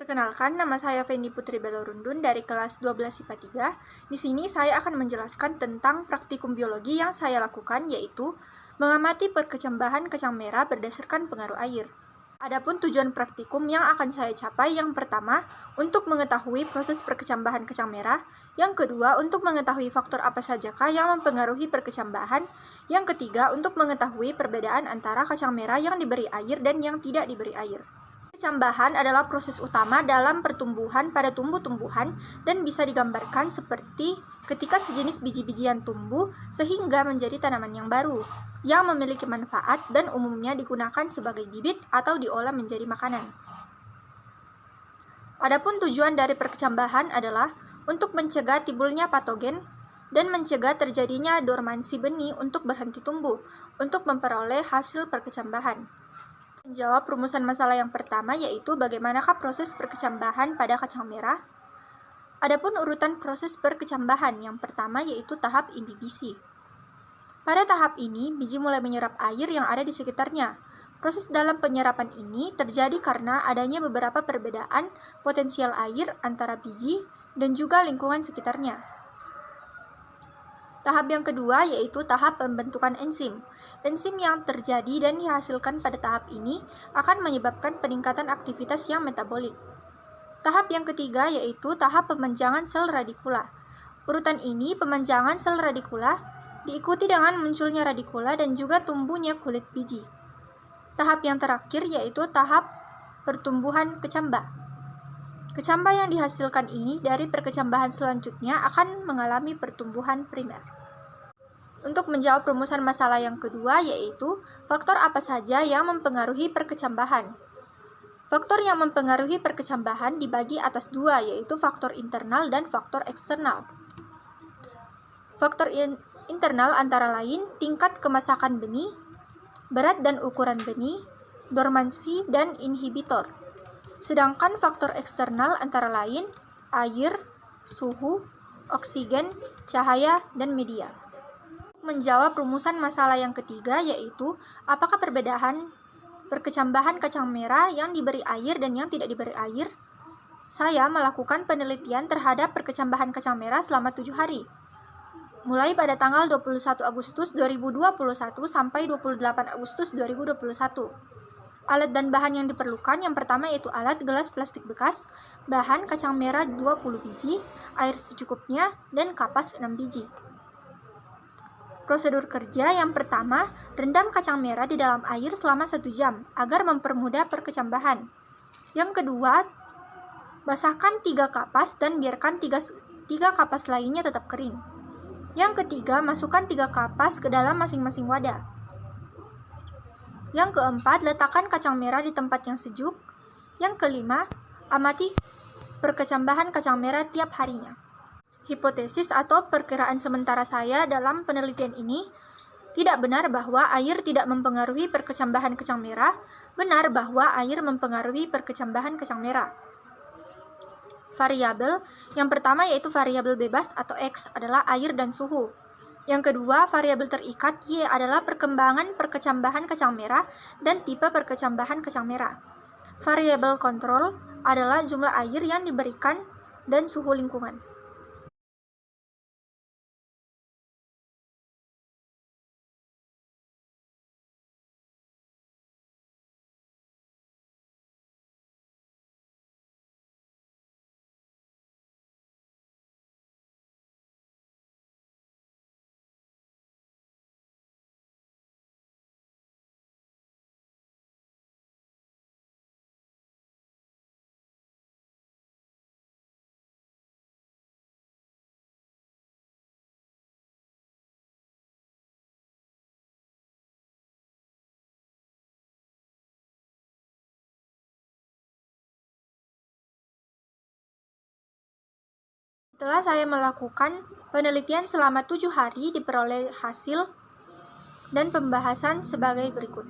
Perkenalkan, nama saya Fendi Putri Belorundun dari kelas 12 IPA 3. Di sini saya akan menjelaskan tentang praktikum biologi yang saya lakukan, yaitu mengamati perkecambahan kacang merah berdasarkan pengaruh air. Adapun tujuan praktikum yang akan saya capai, yang pertama, untuk mengetahui proses perkecambahan kacang merah, yang kedua, untuk mengetahui faktor apa sajakah yang mempengaruhi perkecambahan, yang ketiga, untuk mengetahui perbedaan antara kacang merah yang diberi air dan yang tidak diberi air. Perkecambahan adalah proses utama dalam pertumbuhan pada tumbuh-tumbuhan dan bisa digambarkan seperti ketika sejenis biji-bijian tumbuh sehingga menjadi tanaman yang baru, yang memiliki manfaat dan umumnya digunakan sebagai bibit atau diolah menjadi makanan. Adapun tujuan dari perkecambahan adalah untuk mencegah timbulnya patogen dan mencegah terjadinya dormansi benih untuk berhenti tumbuh, untuk memperoleh hasil perkecambahan. Menjawab rumusan masalah yang pertama, yaitu bagaimanakah proses perkecambahan pada kacang merah. Adapun urutan proses perkecambahan, yang pertama yaitu tahap imbibisi. Pada tahap ini, biji mulai menyerap air yang ada di sekitarnya. Proses dalam penyerapan ini terjadi karena adanya beberapa perbedaan potensial air antara biji dan juga lingkungan sekitarnya. Tahap yang kedua yaitu tahap pembentukan enzim. Enzim yang terjadi dan dihasilkan pada tahap ini akan menyebabkan peningkatan aktivitas yang metabolik. Tahap yang ketiga yaitu tahap pemanjangan sel radikula. Urutan ini, pemanjangan sel radikula diikuti dengan munculnya radikula dan juga tumbuhnya kulit biji. Tahap yang terakhir yaitu tahap pertumbuhan kecambah. Kecambah yang dihasilkan ini dari perkecambahan selanjutnya akan mengalami pertumbuhan primer. Untuk menjawab rumusan masalah yang kedua, yaitu faktor apa saja yang mempengaruhi perkecambahan. Faktor yang mempengaruhi perkecambahan dibagi atas dua, yaitu faktor internal dan faktor eksternal. Faktor internal antara lain tingkat kemasakan benih, berat dan ukuran benih, dormansi, dan inhibitor. Sedangkan faktor eksternal antara lain air, suhu, oksigen, cahaya, dan media. Menjawab rumusan masalah yang ketiga, yaitu apakah perbedaan perkecambahan kacang merah yang diberi air dan yang tidak diberi air. Saya melakukan penelitian terhadap perkecambahan kacang merah selama 7 hari. Mulai pada tanggal 21 Agustus 2021 sampai 28 Agustus 2021. Alat dan bahan yang diperlukan, yang pertama yaitu alat gelas plastik bekas, bahan kacang merah 20 biji, air secukupnya, dan kapas 6 biji. Prosedur kerja yang pertama, rendam kacang merah di dalam air selama 1 jam agar mempermudah perkecambahan. Yang kedua, basahkan 3 kapas dan biarkan 3 kapas lainnya tetap kering. Yang ketiga, masukkan 3 kapas ke dalam masing-masing wadah. Yang keempat, letakkan kacang merah di tempat yang sejuk. Yang kelima, amati perkecambahan kacang merah tiap harinya. Hipotesis atau perkiraan sementara saya dalam penelitian ini, tidak benar bahwa air tidak mempengaruhi perkecambahan kacang merah, benar bahwa air mempengaruhi perkecambahan kacang merah. Variabel yang pertama yaitu variabel bebas atau X adalah air dan suhu. Yang kedua, variabel terikat Y adalah perkembangan perkecambahan kacang merah dan tipe perkecambahan kacang merah. Variabel kontrol adalah jumlah air yang diberikan dan suhu lingkungan. Setelah saya melakukan penelitian selama 7 hari, diperoleh hasil dan pembahasan sebagai berikut.